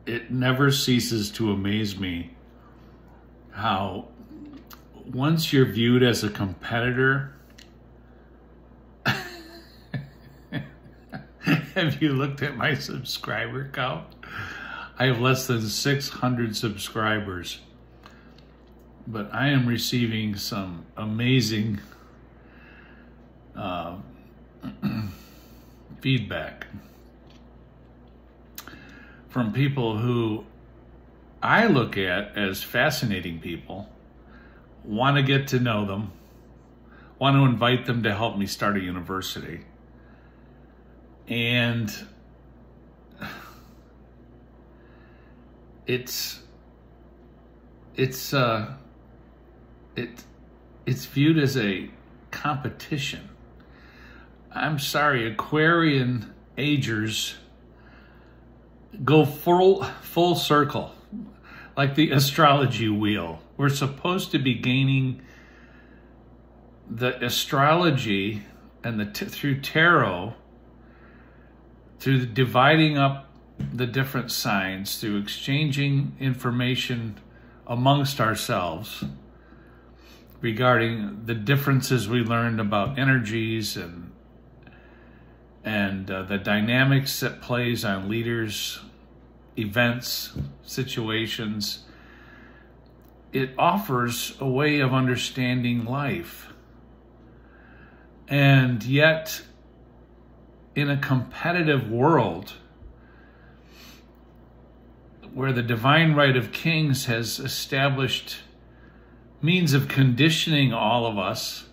it never ceases to amaze me how once you're viewed as a competitor, have you looked at my subscriber count? I have less than 600 subscribers, but I am receiving some amazing feedback from people who I look at as fascinating people, want to get to know them, want to invite them to help me start a university. And it's viewed as a competition. I'm sorry, Aquarian Agers go full circle, like the astrology wheel. We're supposed to be gaining the astrology and through tarot, through dividing up the different signs, through exchanging information amongst ourselves regarding the differences we learned about energies and the dynamics that plays on leaders, events, situations. It offers a way of understanding life. And yet, in a competitive world where the divine right of kings has established means of conditioning all of us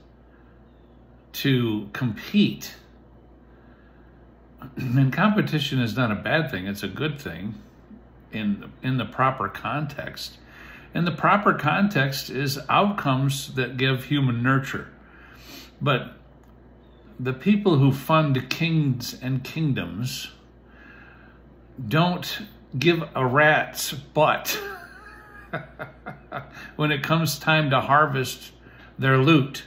to compete, and competition is not a bad thing, it's a good thing in the proper context. And the proper context is outcomes that give human nurture. But the people who fund kings and kingdoms don't give a rat's butt when it comes time to harvest their loot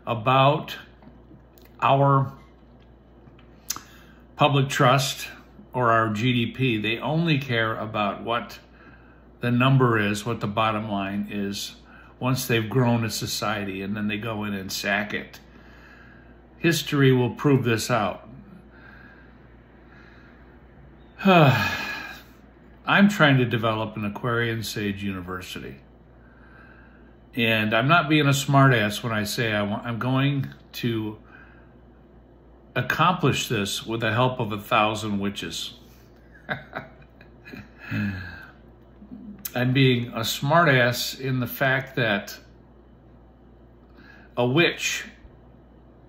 about our public trust or our GDP. They only care about what the number is, what the bottom line is, once they've grown a society, and then they go in and sack it. History will prove this out. I'm trying to develop an Aquarian Sage University. And I'm not being a smartass when I say I'm going to accomplish this with the help of 1,000 witches. I'm being a smartass in the fact that a witch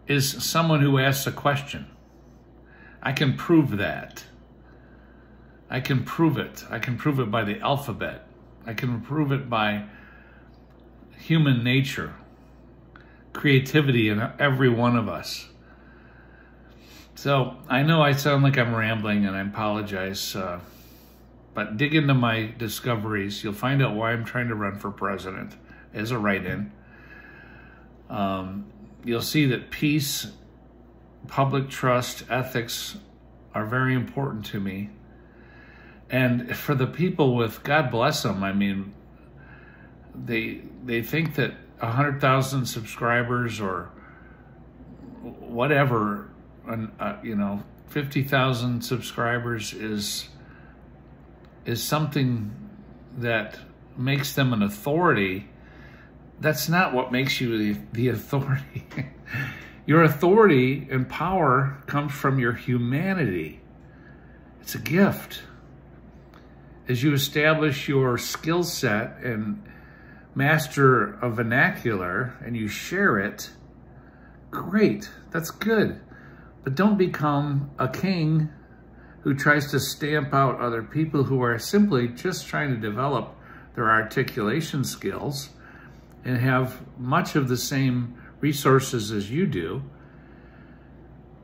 is someone who asks a question. I can prove that. I can prove it. I can prove it by the alphabet. I can prove it by human nature, creativity in every one of us. So I know I sound like I'm rambling, and I apologize, but dig into my discoveries. You'll find out why I'm trying to run for president as a write-in. You'll see that peace, public trust, ethics are very important to me. And for the people with, God bless them, I mean, they think that 100,000 subscribers or whatever, 50,000 subscribers is something that makes them an authority. That's not what makes you the authority. Your authority and power comes from your humanity. It's a gift. As you establish your skill set and master a vernacular and you share it, great, that's good. But don't become a king who tries to stamp out other people who are simply just trying to develop their articulation skills and have much of the same resources as you do.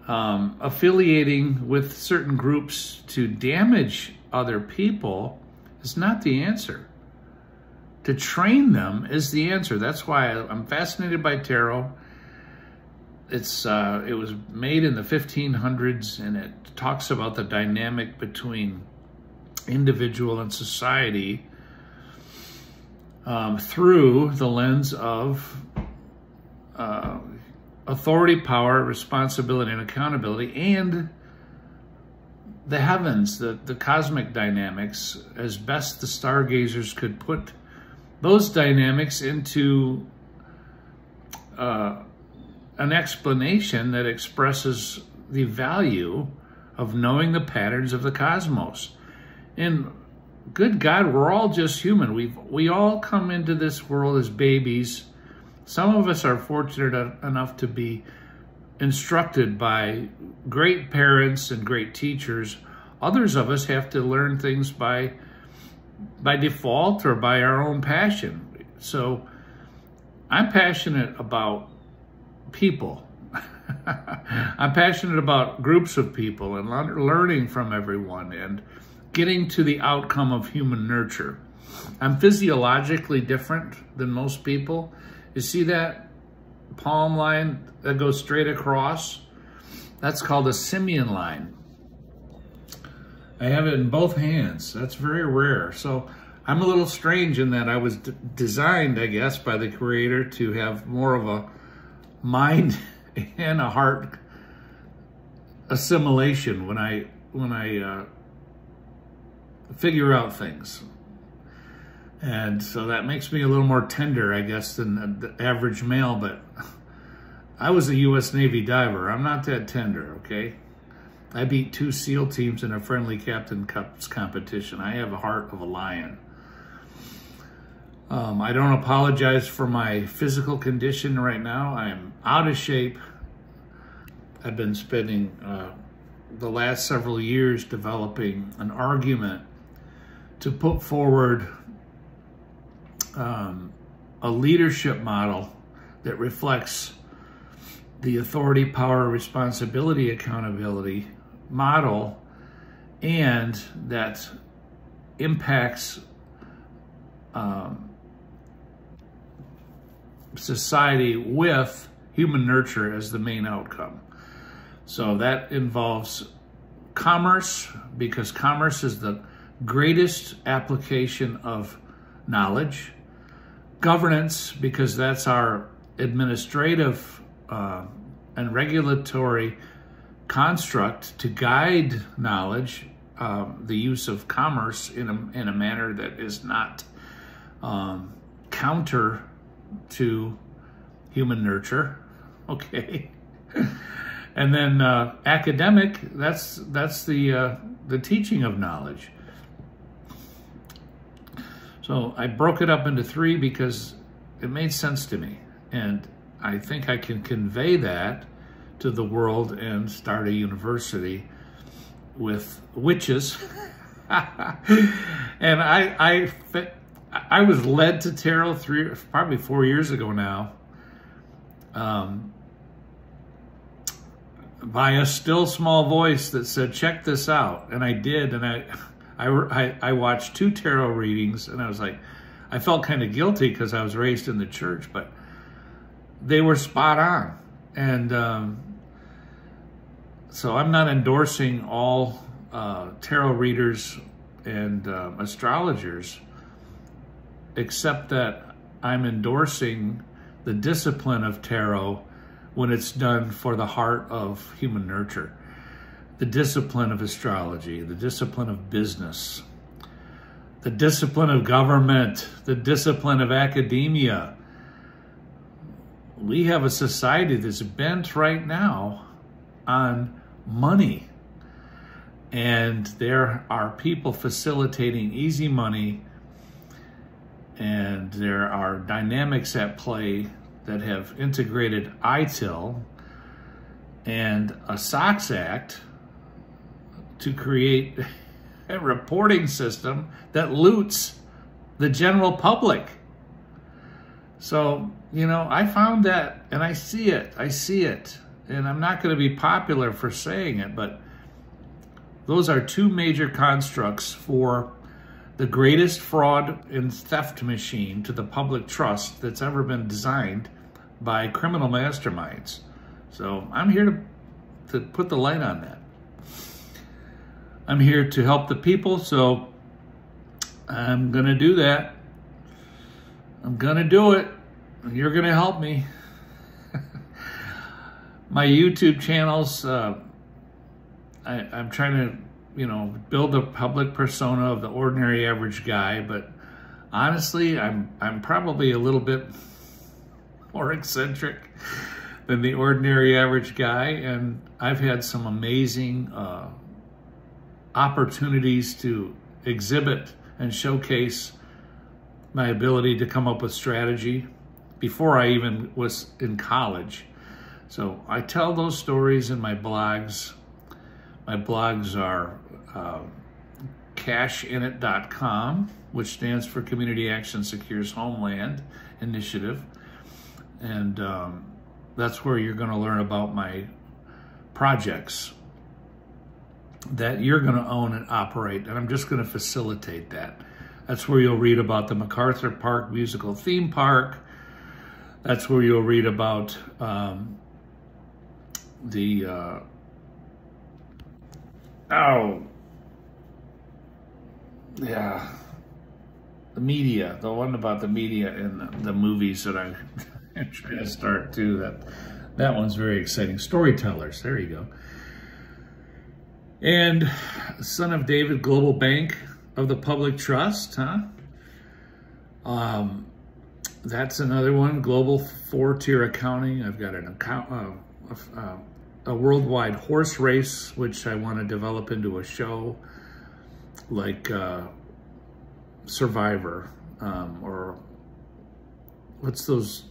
Affiliating with certain groups to damage other people is not the answer. To train them is the answer. That's why I'm fascinated by tarot. it was made in the 1500s, and it talks about the dynamic between individual and society through the lens of authority, power, responsibility, and accountability, and the heavens, the cosmic dynamics, as best the stargazers could put those dynamics into an explanation that expresses the value of knowing the patterns of the cosmos. And good God, we're all just human. We all come into this world as babies. Some of us are fortunate enough to be instructed by great parents and great teachers. Others of us have to learn things by default or by our own passion. So I'm passionate about people. I'm passionate about groups of people and learning from everyone and getting to the outcome of human nurture. I'm physiologically different than most people. You see that palm line that goes straight across? That's called a simian line. I have it in both hands. That's very rare. So I'm a little strange in that I was designed, I guess, by the Creator to have more of a mind and a heart assimilation when I figure out things. And so that makes me a little more tender, I guess, than the average male, but I was a U.S. Navy diver. I'm not that tender, okay? I beat 2 SEAL teams in a friendly Captain Cups competition. I have a heart of a lion. I don't apologize for my physical condition right now. I'm out of shape. I've been spending the last several years developing an argument to put forward a leadership model that reflects the authority, power, responsibility, accountability model, and that impacts society with human nurture as the main outcome. So that involves commerce, because commerce is the greatest application of knowledge. Governance, because that's our administrative and regulatory construct to guide knowledge, the use of commerce in a manner that is not counter to human nurture, okay? And then academic, that's the teaching of knowledge. So I broke it up into 3 because it made sense to me, and I think I can convey that to the world and start a university with witches. And I was led to tarot probably 4 years ago now, by a still small voice that said, check this out. And I did, and I watched 2 tarot readings, and I was like, I felt kind of guilty because I was raised in the church, but they were spot on. And so I'm not endorsing all tarot readers and astrologers, except that I'm endorsing the discipline of tarot when it's done for the heart of human nurture. The discipline of astrology, the discipline of business, the discipline of government, the discipline of academia. We have a society that's bent right now on money. And there are people facilitating easy money, and there are dynamics at play that have integrated ITIL and a SOX Act to create a reporting system that loots the general public. So, you know, I found that, and I see it, and I'm not going to be popular for saying it, but those are 2 major constructs for the greatest fraud and theft machine to the public trust that's ever been designed by criminal masterminds. So I'm here to put the light on that. I'm here to help the people, so I'm going to do that. I'm going to do it. You're going to help me. My YouTube channels, I'm trying to, build a public persona of the ordinary average guy, but honestly, I'm probably a little bit more eccentric than the ordinary average guy, and I've had some amazing opportunities to exhibit and showcase my ability to come up with strategy before I even was in college. So I tell those stories in my blogs. My blogs are cashinit.com, which stands for Community Action Secures Homeland Initiative. And that's where you're going to learn about my projects that you're going to own and operate. And I'm just going to facilitate that. That's where you'll read about the MacArthur Park Musical Theme Park. That's where you'll read about the media, the one about the media in the movies that I'm trying to start too. That one's very exciting. Storytellers, there you go. And Son of David Global Bank of the Public Trust, huh? That's another one. Global 4-tier accounting. I've got an account, a worldwide horse race, which I want to develop into a show like Survivor, or what's those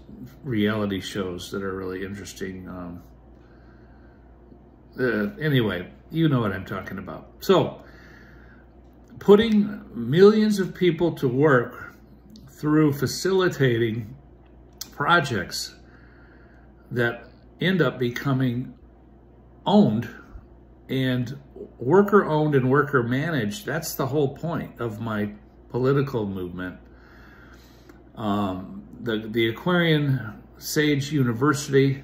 reality shows that are really interesting? Anyway, you know what I'm talking about. So, putting millions of people to work through facilitating projects that end up becoming owned and worker owned and worker managed. That's the whole point of my political movement. The Aquarian Sage University,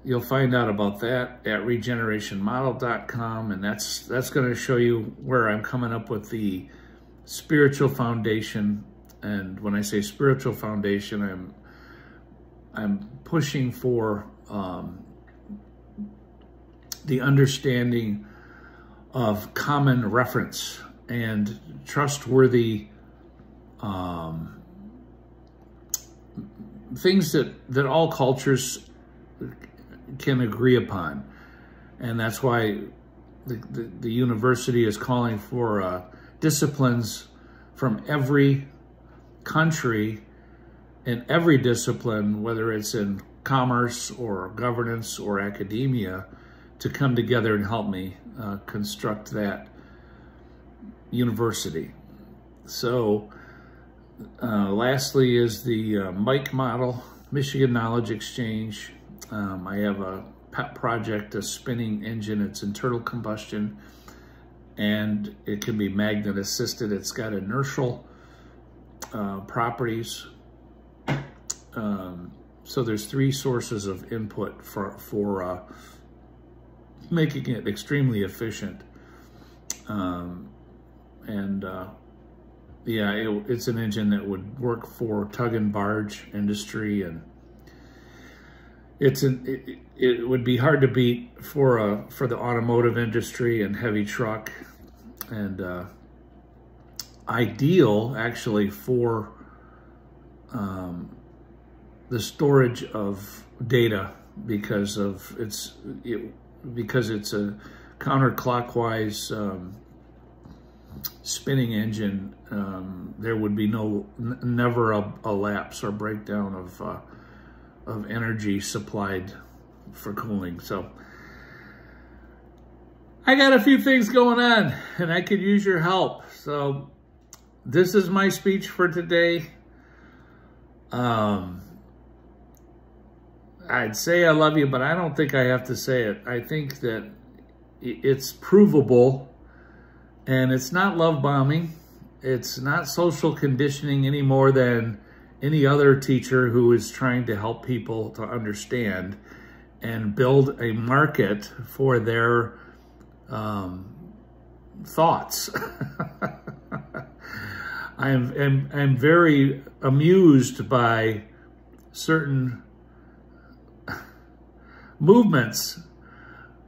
you'll find out about that at regenerationmodel.com, and that's going to show you where I'm coming up with the spiritual foundation. And when I say spiritual foundation, I'm pushing for the understanding of common reference and trustworthy things that all cultures can agree upon. And that's why the university is calling for disciplines from every country in every discipline, whether it's in commerce or governance or academia, to come together and help me construct that university. So lastly is the Mike model, Michigan Knowledge Exchange. I have a pet project, a spinning engine. It's internal combustion, and it can be magnet assisted. It's got inertial properties. So there's 3 sources of input for making it extremely efficient. It's an engine that would work for tug and barge industry, and it would be hard to beat for the automotive industry and heavy truck, and ideal actually for the storage of data because it's a counterclockwise spinning engine. There would be never a lapse or breakdown of energy supplied for cooling. So I got a few things going on, and I could use your help. So this is my speech for today. I'd say I love you, but I don't think I have to say it. I think that it's provable, and it's not love bombing. It's not social conditioning any more than any other teacher who is trying to help people to understand. and build a market for their thoughts. I'm very amused by certain movements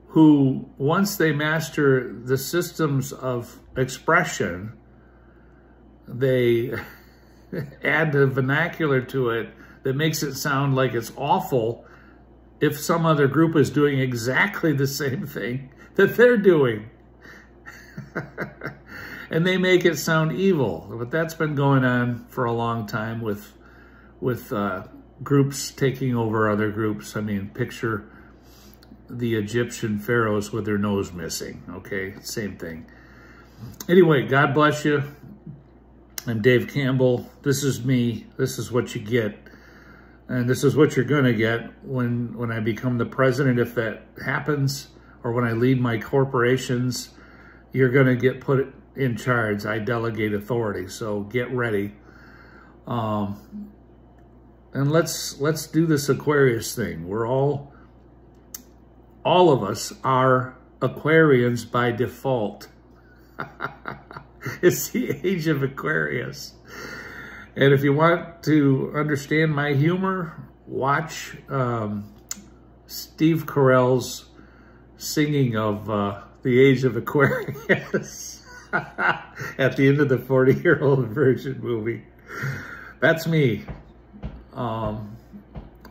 who, once they master the systems of expression, they add the vernacular to it that makes it sound like it's awful if some other group is doing exactly the same thing that they're doing. And they make it sound evil. But that's been going on for a long time with groups taking over other groups. I mean, picture the Egyptian pharaohs with their nose missing, okay? Same thing. Anyway, God bless you. I'm Dave Campbell. This is me. This is what you get. And this is what you're going to get when I become the president, if that happens, or when I lead my corporations. You're going to get put in charge. I delegate authority, so get ready. And let's do this Aquarius thing. We're all of us are Aquarians by default. It's the age of Aquarius. And if you want to understand my humor, watch Steve Carell's singing of the age of Aquarius at the end of the 40-Year-Old Virgin movie. That's me.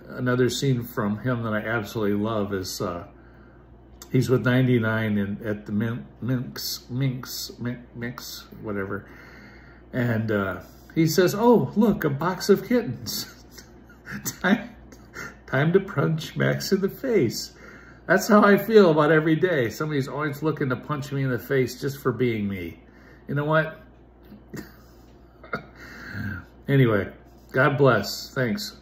Another scene from him that I absolutely love is he's with 99 and at the Minx, whatever. And he says, "Oh, look, a box of kittens. Time to punch Max in the face." That's how I feel about every day. Somebody's always looking to punch me in the face just for being me. You know what? Anyway, God bless. Thanks.